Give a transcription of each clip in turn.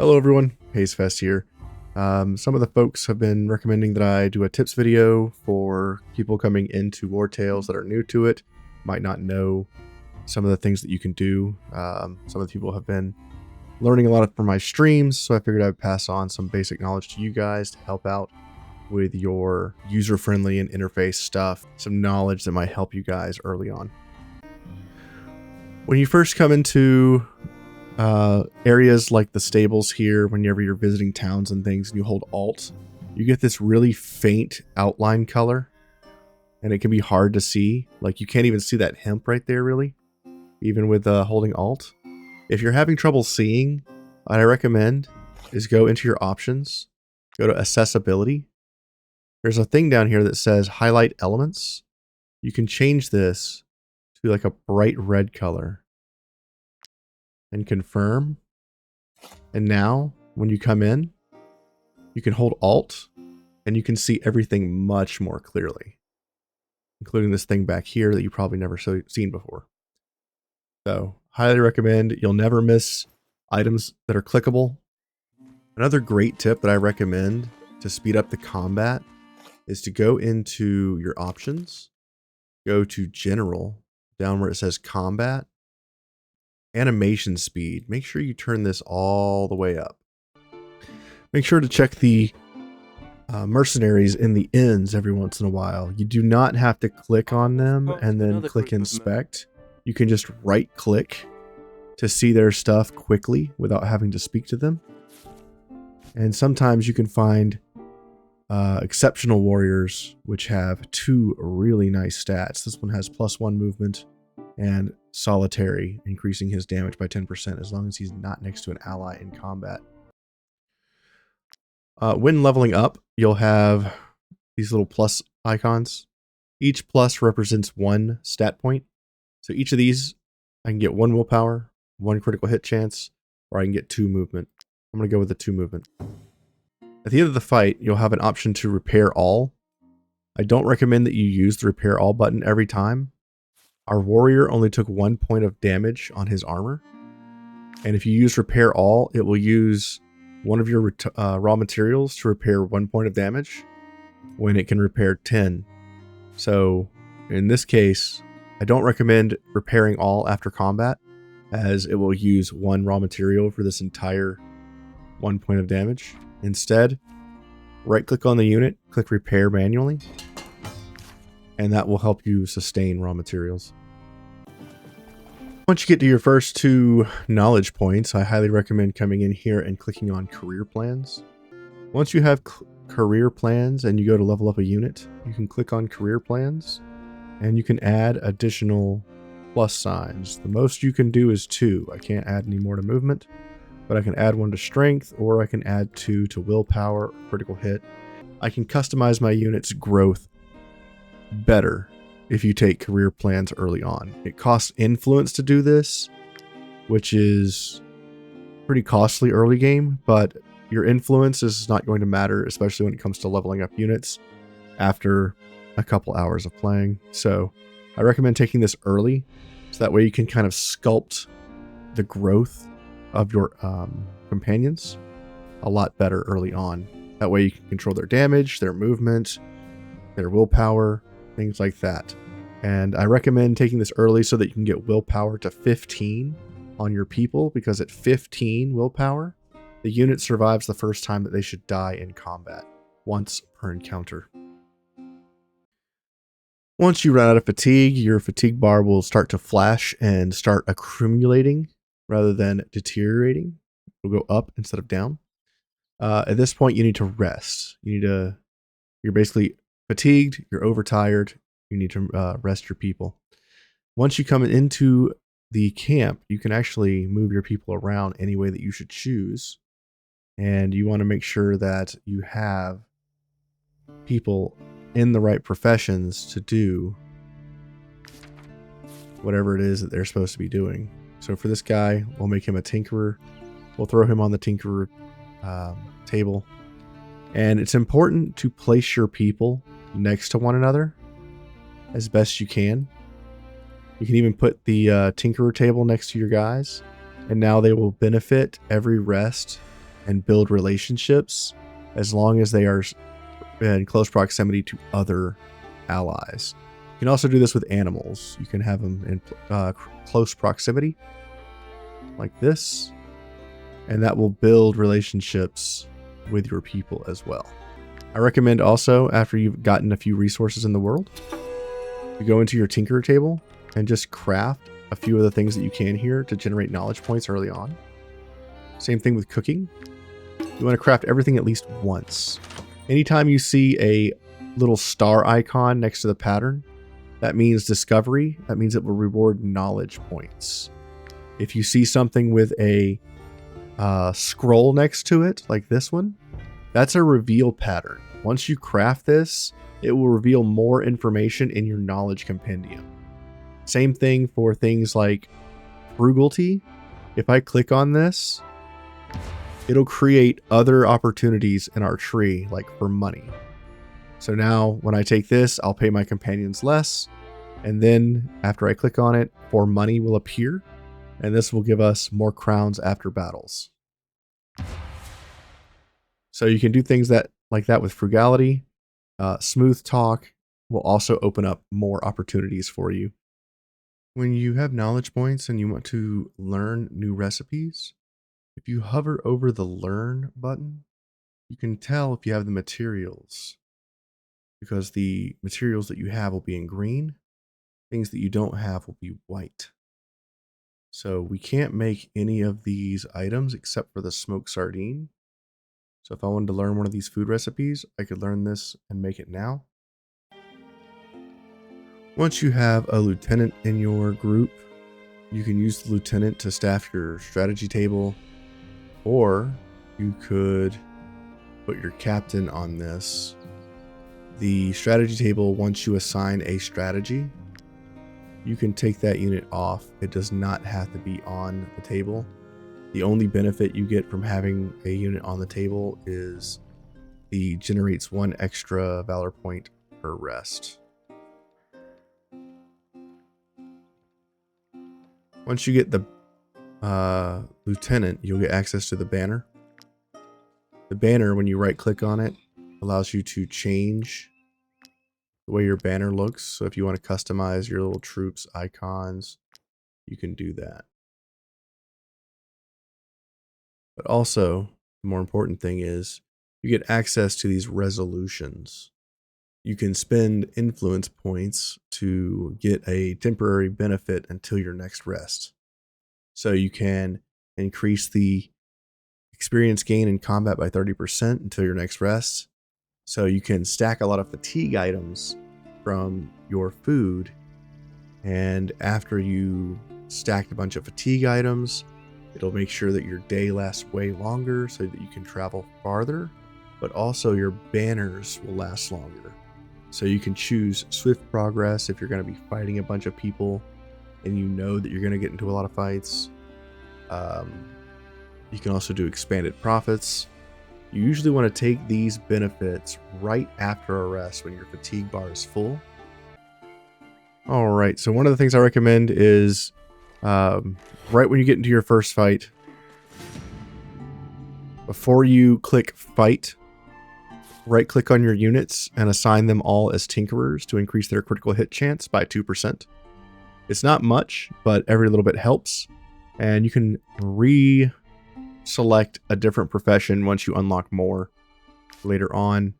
Hello everyone, Hazefest here. Some of the folks have been recommending that I do a tips video for people coming into Wartales that are new to it, might not know some of the things that you can do. Some of the people have been learning a lot from my streams, so I figured I would pass on some basic knowledge to you guys to help out with your user-friendly and interface stuff, some knowledge that might help you guys early on. When you first come into areas like the stables here, whenever you're visiting towns and things and you hold Alt, you get this really faint outline color and it can be hard to see. Like you can't even see that hemp right there really, even with holding Alt. If you're having trouble seeing, what I recommend is go into your options, go to accessibility. There's a thing down here that says highlight elements. You can change this to like a bright red color and confirm. And now when you come in, you can hold Alt and you can see everything much more clearly, including this thing back here that you probably never seen before. So highly recommend. You'll never miss items that are clickable. Another great tip that I recommend to speed up the combat is to go into your options, go to general, down where it says combat, animation speed. Make sure you turn this all the way up. Make sure to check the mercenaries in the ends every once in a while. You do not have to click on them and then click inspect. You can just right click to see their stuff quickly without having to speak to them. And sometimes you can find exceptional warriors which have two really nice stats. This one has +1 movement and solitary, increasing his damage by 10% as long as he's not next to an ally in combat. When leveling up, you'll have these little plus icons. Each plus represents 1 stat point. So each of these, I can get 1 willpower, 1 critical hit chance, or I can get 2 movement. I'm going to go with the 2 movement. At the end of the fight, you'll have an option to repair all. I don't recommend that you use the repair all button every time. Our warrior only took 1 point of damage on his armor. And if you use repair all, it will use one of your raw materials to repair 1 point of damage when it can repair 10. So in this case, I don't recommend repairing all after combat, as it will use 1 raw material for this entire 1 point of damage. Instead, right click on the unit, click repair manually, and that will help you sustain raw materials. Once you get to your first 2 knowledge points, I highly recommend coming in here and clicking on career plans. Once you have career plans and you go to level up a unit, you can click on career plans and you can add additional plus signs. The most you can do is 2. I can't add any more to movement, but I can add 1 to strength, or I can add 2 to willpower or critical hit. I can customize my unit's growth better if you take career plans early on. It costs influence to do this, which is pretty costly early game, but your influence is not going to matter, especially when it comes to leveling up units after a couple hours of playing. So I recommend taking this early, so that way you can kind of sculpt the growth of your companions a lot better early on. That way you can control their damage, their movement, their willpower, things like that. And I recommend taking this early so that you can get willpower to 15 on your people, because at 15 willpower, the unit survives the first time that they should die in combat, once per encounter. Once you run out of fatigue, your fatigue bar will start to flash and start accumulating rather than deteriorating. It'll go up instead of down. At this point, you need to rest. You're basically fatigued, you're overtired, you need to rest your people. Once you come into the camp, you can actually move your people around any way that you should choose. And you want to make sure that you have people in the right professions to do whatever it is that they're supposed to be doing. So for this guy, we'll make him a tinkerer. We'll throw him on the tinkerer table. And it's important to place your people next to one another as best you can. You can even put the tinkerer table next to your guys, and now they will benefit every rest and build relationships as long as they are in close proximity to other allies. You can also do this with animals. You can have them in close proximity like this, and that will build relationships with your people as well. I recommend also, after you've gotten a few resources in the world, you go into your tinker table and just craft a few of the things that you can here to generate knowledge points early on. Same thing with cooking. You want to craft everything at least once. Anytime you see a little star icon next to the pattern, that means discovery. That means it will reward knowledge points. If you see something with a scroll next to it, like this one, that's a reveal pattern. Once you craft this, it will reveal more information in your knowledge compendium. Same thing for things like frugality. If I click on this, it'll create other opportunities in our tree, like for money. So now when I take this, I'll pay my companions less. And then after I click on it, more money will appear. And this will give us more crowns after battles. So you can do things like that with frugality. Smooth talk will also open up more opportunities for you. When you have knowledge points and you want to learn new recipes, if you hover over the learn button, you can tell if you have the materials, because the materials that you have will be in green. Things that you don't have will be white. So we can't make any of these items except for the smoked sardine. So if I wanted to learn one of these food recipes, I could learn this and make it now. Once you have a lieutenant in your group, you can use the lieutenant to staff your strategy table, or you could put your captain on this. The strategy table, once you assign a strategy, you can take that unit off. It does not have to be on the table. The only benefit you get from having a unit on the table is the generates 1 extra valor point per rest. Once you get the lieutenant, you'll get access to the banner. The banner, when you right click on it, allows you to change the way your banner looks. So if you want to customize your little troops icons, you can do that. But also, the more important thing is you get access to these resolutions. You can spend influence points to get a temporary benefit until your next rest. So you can increase the experience gain in combat by 30% until your next rest. So you can stack a lot of fatigue items from your food, and after you stacked a bunch of fatigue items, it'll make sure that your day lasts way longer so that you can travel farther, but also your banners will last longer. So you can choose swift progress if you're going to be fighting a bunch of people and you know that you're going to get into a lot of fights. You can also do expanded profits. You usually want to take these benefits right after a rest when your fatigue bar is full. Alright, so one of the things I recommend is right when you get into your first fight, before you click fight, right click on your units and assign them all as tinkerers to increase their critical hit chance by 2%. It's not much, but every little bit helps. And you can select a different profession once you unlock more later on.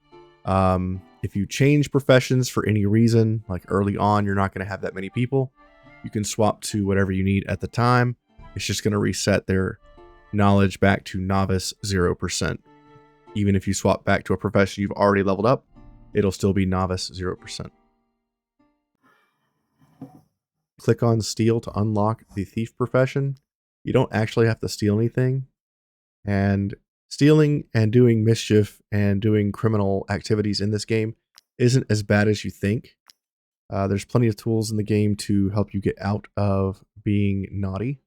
If you change professions for any reason, like early on, you're not going to have that many people, you can swap to whatever you need at the time. It's just going to reset their knowledge back to novice 0%. Even if you swap back to a profession you've already leveled up, it'll still be novice 0%. Click on steal to unlock the thief profession. You don't actually have to steal anything. And stealing and doing mischief and doing criminal activities in this game isn't as bad as you think. There's plenty of tools in the game to help you get out of being naughty.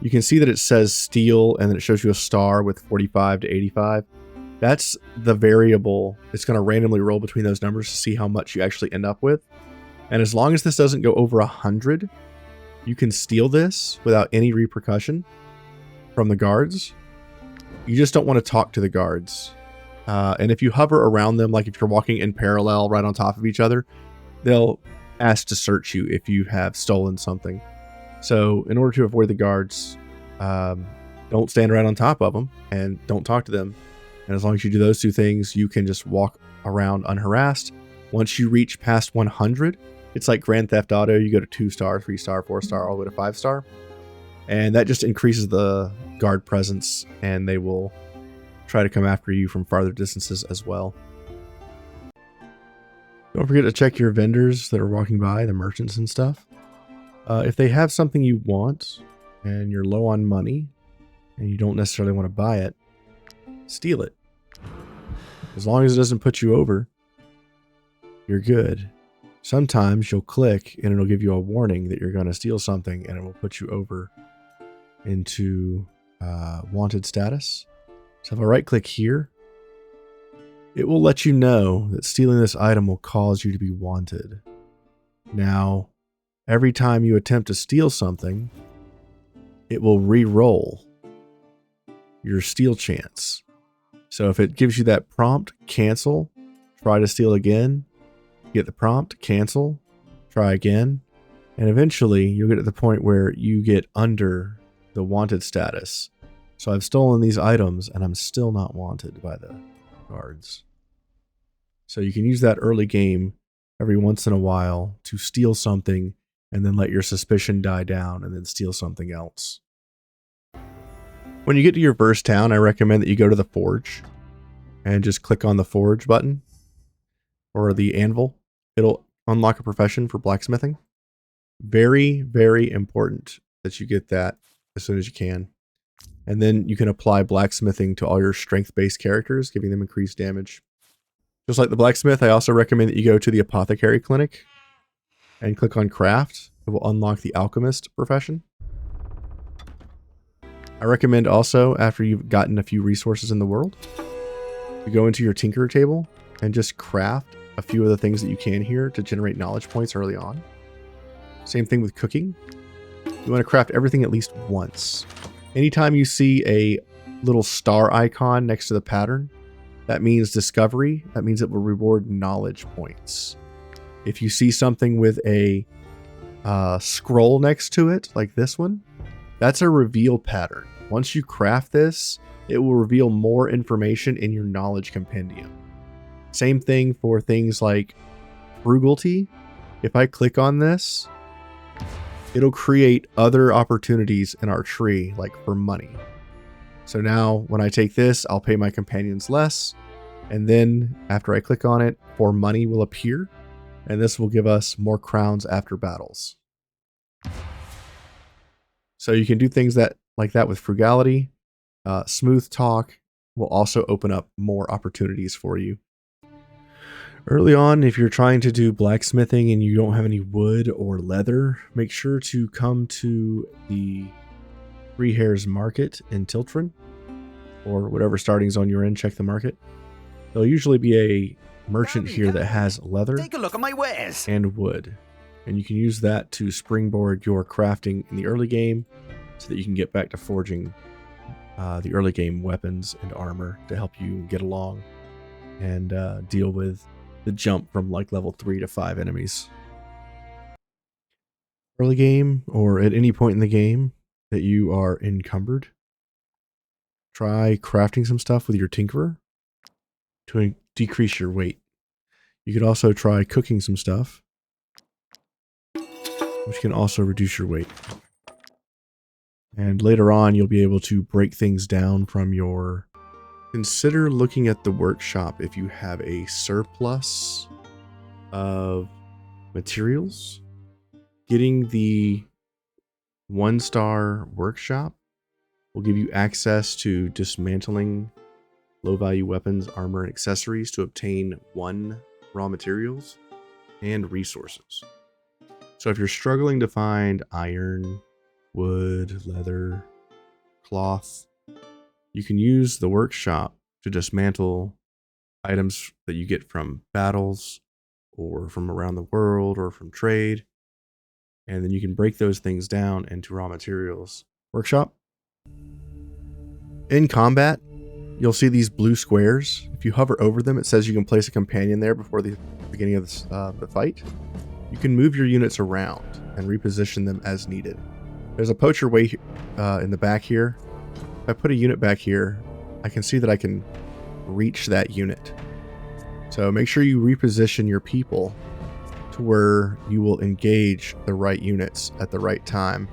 You can see that it says steal and then it shows you a star with 45 to 85. That's the variable. It's going to randomly roll between those numbers to see how much you actually end up with. And as long as this doesn't go over 100, you can steal this without any repercussion from the guards. You just don't want to talk to the guards. And if you hover around them, like if you're walking in parallel right on top of each other, they'll ask to search you if you have stolen something. So in order to avoid the guards, don't stand right on top of them and don't talk to them. And as long as you do those two things, you can just walk around unharassed. Once you reach past 100, it's like Grand Theft Auto. You go to 2-star, 3-star, 4-star, all the way to 5-star. And that just increases the guard presence, and they will try to come after you from farther distances as well. Don't forget to check your vendors that are walking by, the merchants and stuff. If they have something you want and you're low on money and you don't necessarily want to buy it, steal it. As long as it doesn't put you over, you're good. Sometimes you'll click and it'll give you a warning that you're going to steal something, and it will put you over into wanted status. So if I right click here, it will let you know that stealing this item will cause you to be wanted. Now, every time you attempt to steal something, it will re-roll your steal chance. So if it gives you that prompt, cancel, try to steal again, get the prompt, cancel, try again, and eventually you'll get to the point where you get under the wanted status. So I've stolen these items and I'm still not wanted by the guards. So you can use that early game every once in a while to steal something and then let your suspicion die down and then steal something else. When you get to your first town, I recommend that you go to the forge and just click on the forge button or the anvil. It'll unlock a profession for blacksmithing. Very, very important that you get that as soon as you can. And then you can apply blacksmithing to all your strength-based characters, giving them increased damage. Just like the blacksmith, I also recommend that you go to the apothecary clinic and click on craft. It will unlock the alchemist profession. I recommend also, after you've gotten a few resources in the world, you go into your tinker table and just craft a few of the things that you can here to generate knowledge points early on. Same thing with cooking. You want to craft everything at least once. Anytime you see a little star icon next to the pattern, that means discovery. That means it will reward knowledge points. If you see something with a scroll next to it, like this one, that's a reveal pattern. Once you craft this, it will reveal more information in your knowledge compendium. Same thing for things like frugality. If I click on this, it'll create other opportunities in our tree, like for money. So now when I take this, I'll pay my companions less. And then after I click on it, for money will appear. And this will give us more crowns after battles. So you can do things like that with frugality. Smooth talk will also open up more opportunities for you. Early on, if you're trying to do blacksmithing and you don't have any wood or leather, make sure to come to the Three Hares Market in Tiltron, or whatever starting zone you're in, check the market. There'll usually be a merchant here that has leather Take a look at my wares and wood. And you can use that to springboard your crafting in the early game so that you can get back to forging the early game weapons and armor to help you get along and deal with the jump from like level 3 to 5 enemies. Early game or at any point in the game that you are encumbered, try crafting some stuff with your tinkerer to decrease your weight. You could also try cooking some stuff, which can also reduce your weight. And later on, you'll be able to break things down from your... Consider looking at the workshop if you have a surplus of materials. Getting the 1-star workshop will give you access to dismantling low-value weapons, armor, and accessories to obtain 1 raw materials and resources. So if you're struggling to find iron, wood, leather, cloth, you can use the workshop to dismantle items that you get from battles or from around the world or from trade. And then you can break those things down into raw materials. Workshop. In combat, you'll see these blue squares. If you hover over them, it says you can place a companion there before the beginning of the fight. You can move your units around and reposition them as needed. There's a poacher way in the back here. If I put a unit back here, I can see that I can reach that unit. So make sure you reposition your people to where you will engage the right units at the right time.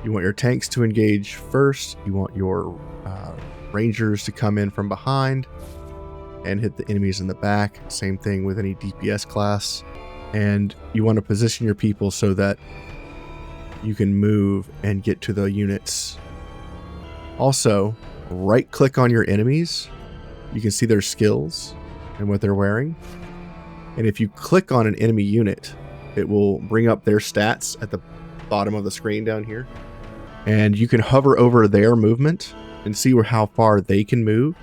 You want your tanks to engage first. You want your rangers to come in from behind and hit the enemies in the back. Same thing with any DPS class. And you want to position your people so that you can move and get to the units. Also, right click on your enemies. You can see their skills and what they're wearing. And if you click on an enemy unit, it will bring up their stats at the bottom of the screen down here. And you can hover over their movement and see how far they can move.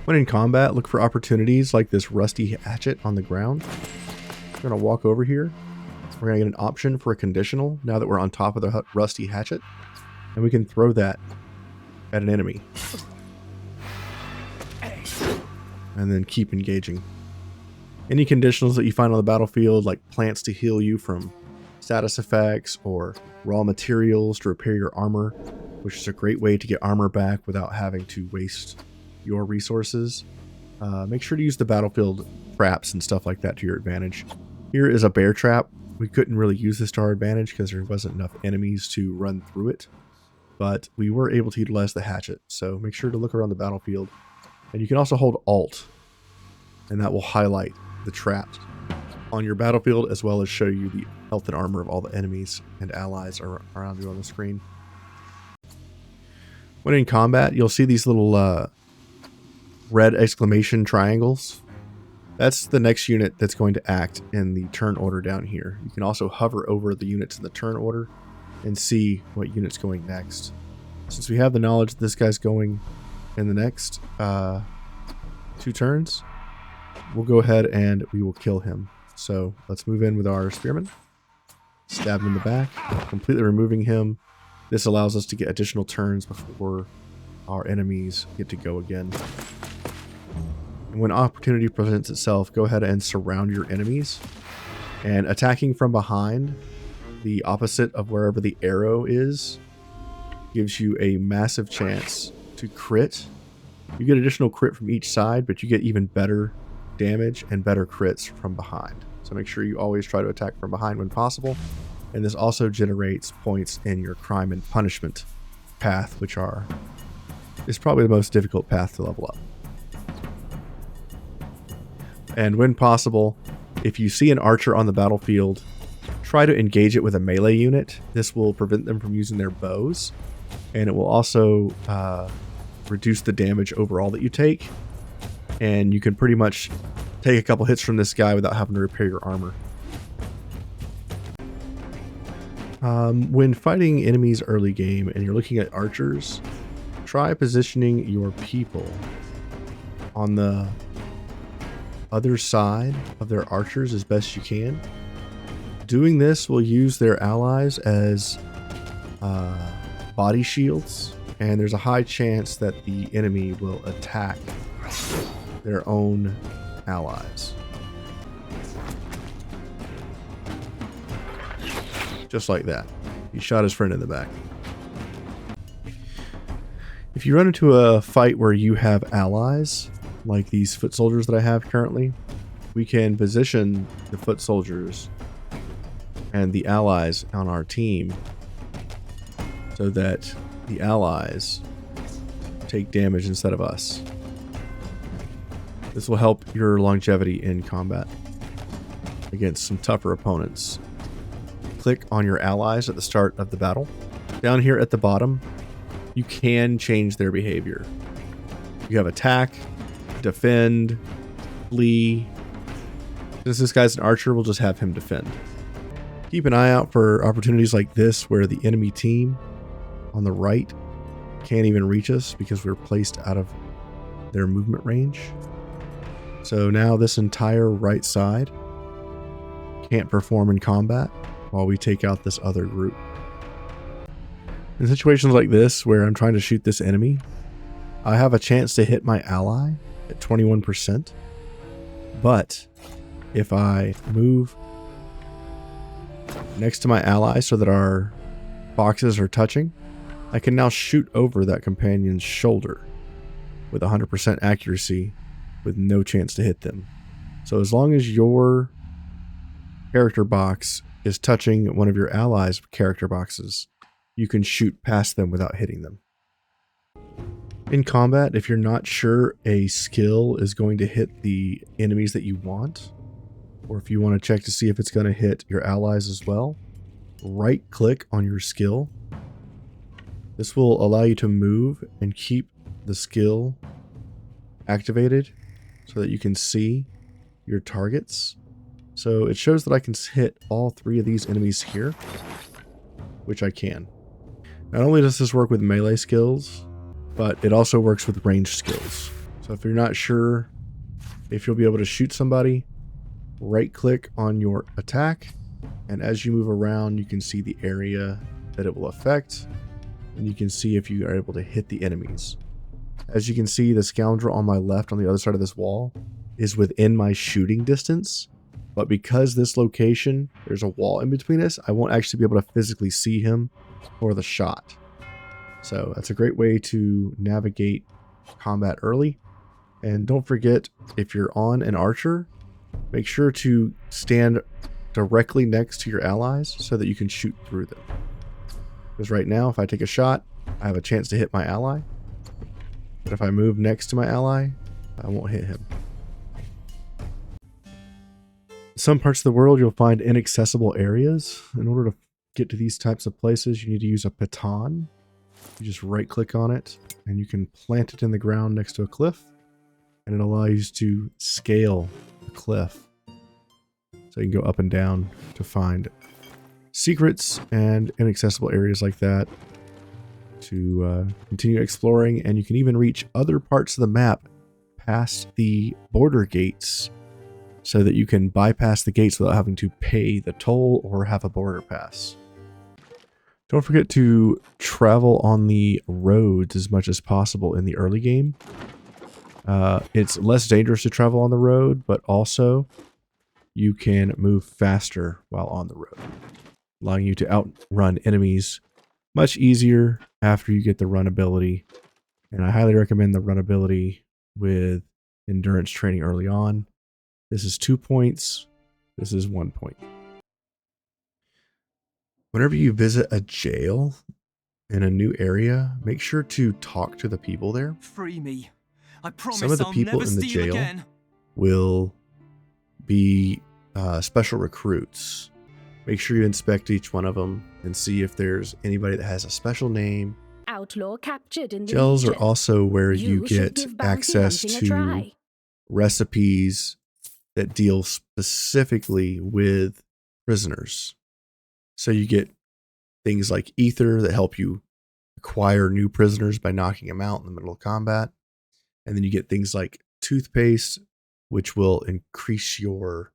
When in combat, look for opportunities like this rusty hatchet on the ground. We're going to walk over here. We're going to get an option for a conditional now that we're on top of the rusty hatchet. And we can throw that at an enemy. And then keep engaging. Any conditionals that you find on the battlefield, like plants to heal you from status effects or raw materials to repair your armor, which is a great way to get armor back without having to waste your resources. Make sure to use the battlefield traps and stuff like that to your advantage. Here is a bear trap. We couldn't really use this to our advantage because there wasn't enough enemies to run through it, but we were able to utilize the hatchet. So make sure to look around the battlefield. And you can also hold Alt, and that will highlight the traps on your battlefield as well as show you the health and armor of all the enemies and allies around you on the screen. When in combat, you'll see these little red exclamation triangles. That's the next unit that's going to act in the turn order down here. You can also hover over the units in the turn order and see what unit's going next. Since we have the knowledge that this guy's going in the next 2 turns, we'll go ahead and we will kill him. So let's move in with our spearman. Stab him in the back, completely removing him. This allows us to get additional turns before our enemies get to go again. And when opportunity presents itself, go ahead and surround your enemies. And attacking from behind, the opposite of wherever the arrow is, gives you a massive chance to crit. You get additional crit from each side, but you get even better damage and better crits from behind. So make sure you always try to attack from behind when possible. And this also generates points in your crime and punishment path, which is probably the most difficult path to level up. And when possible, if you see an archer on the battlefield, try to engage it with a melee unit. This will prevent them from using their bows, and it will also reduce the damage overall that you take. And you can pretty much take a couple hits from this guy without having to repair your armor. When fighting enemies early game and you're looking at archers, try positioning your people on the other side of their archers as best you can. Doing this will use their allies as body shields, and there's a high chance that the enemy will attack their own allies. Just like that. He shot his friend in the back. If you run into a fight where you have allies, like these foot soldiers that I have currently, we can position the foot soldiers and the allies on our team so that the allies take damage instead of us. This will help your longevity in combat against some tougher opponents. Click on your allies at the start of the battle. Down here at the bottom, you can change their behavior. You have attack, defend, flee. Since this guy's an archer, we'll just have him defend. Keep an eye out for opportunities like this where the enemy team on the right can't even reach us because we're placed out of their movement range. So now this entire right side can't perform in combat while we take out this other group. In situations like this, where I'm trying to shoot this enemy, I have a chance to hit my ally at 21%. But if I move next to my ally so that our boxes are touching, I can now shoot over that companion's shoulder with 100% accuracy with no chance to hit them. So as long as your character box is touching one of your allies' character boxes, you can shoot past them without hitting them. In combat, if you're not sure a skill is going to hit the enemies that you want, or if you want to check to see if it's going to hit your allies as well, right click on your skill. This will allow you to move and keep the skill activated so that you can see your targets. So it shows that I can hit all 3 of these enemies here, which I can. Not only does this work with melee skills, but it also works with ranged skills. So if you're not sure if you'll be able to shoot somebody, right click on your attack, and as you move around you can see the area that it will affect, and you can see if you are able to hit the enemies. As you can see, the scoundrel on my left on the other side of this wall is within my shooting distance, but because this location, there's a wall in between us, I won't actually be able to physically see him or the shot. So that's a great way to navigate combat early. And don't forget, if you're on an archer, make sure to stand directly next to your allies so that you can shoot through them. Because right now, if I take a shot, I have a chance to hit my ally. But if I move next to my ally, I won't hit him. In some parts of the world, you'll find inaccessible areas. In order to get to these types of places, you need to use a baton. You just right click on it and you can plant it in the ground next to a cliff, and it allows you to scale the cliff. So you can go up and down to find secrets and inaccessible areas like that to continue exploring, and you can even reach other parts of the map past the border gates so that you can bypass the gates without having to pay the toll or have a border pass. Don't forget to travel on the roads as much as possible in the early game. It's less dangerous to travel on the road, but also you can move faster while on the road, allowing you to outrun enemies much easier after you get the run ability. And I highly recommend the run ability with endurance training early on. This is 2 points. This is 1 point. Whenever you visit a jail in a new area, make sure to talk to the people there. Free me. I promise Some of the people in the jail will be special recruits. Make sure you inspect each one of them and see if there's anybody that has a special name. Outlaw captured in the Jails are region. also where you should get give bounty access hunting a to try. recipes that deal specifically with prisoners. So you get things like ether that help you acquire new prisoners by knocking them out in the middle of combat. And then you get things like toothpaste, which will increase your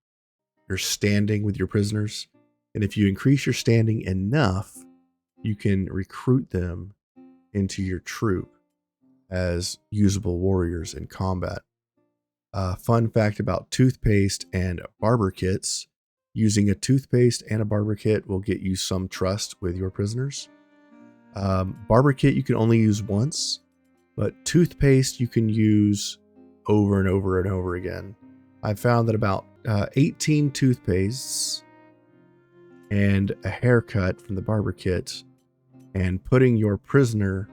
standing with your prisoners. And if you increase your standing enough, you can recruit them into your troop as usable warriors in combat. Fun fact about toothpaste and barber kits: using a toothpaste and a barber kit will get you some trust with your prisoners. Barber kit you can only use once, but toothpaste you can use over and over and over again. I've found that about 18 toothpastes and a haircut from the barber kit, and putting your prisoner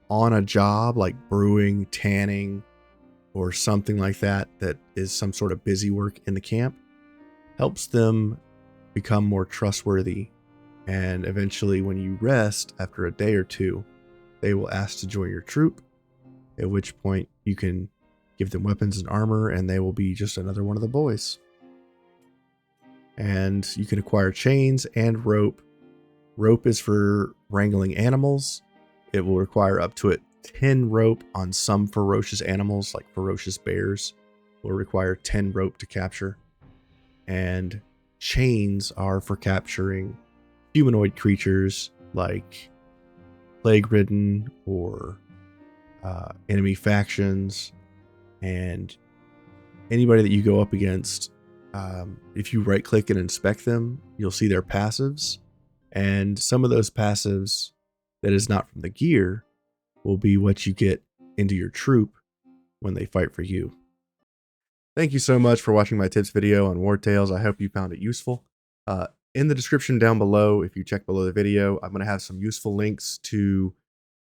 on a job like brewing, tanning, or something like that, that is some sort of busy work in the camp, helps them become more trustworthy. And eventually when you rest after a day or two, they will ask to join your troop, at which point you can give them weapons and armor and they will be just another one of the boys. And you can acquire chains and rope. Rope is for wrangling animals. It will require up to 10 rope on some ferocious animals, like ferocious bears will require 10 rope to capture. And chains are for capturing humanoid creatures like plague-ridden or enemy factions, and anybody that you go up against, if you right-click and inspect them, you'll see their passives, and some of those passives that is not from the gear will be what you get into your troop when they fight for you. Thank you so much for watching my tips video on Wartales. I hope you found it useful. In the description down below, if you check below the video, I'm going to have some useful links to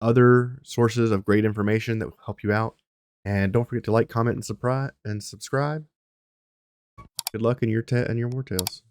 other sources of great information that will help you out. And don't forget to like, comment, and subscribe. Good luck in your Wartales.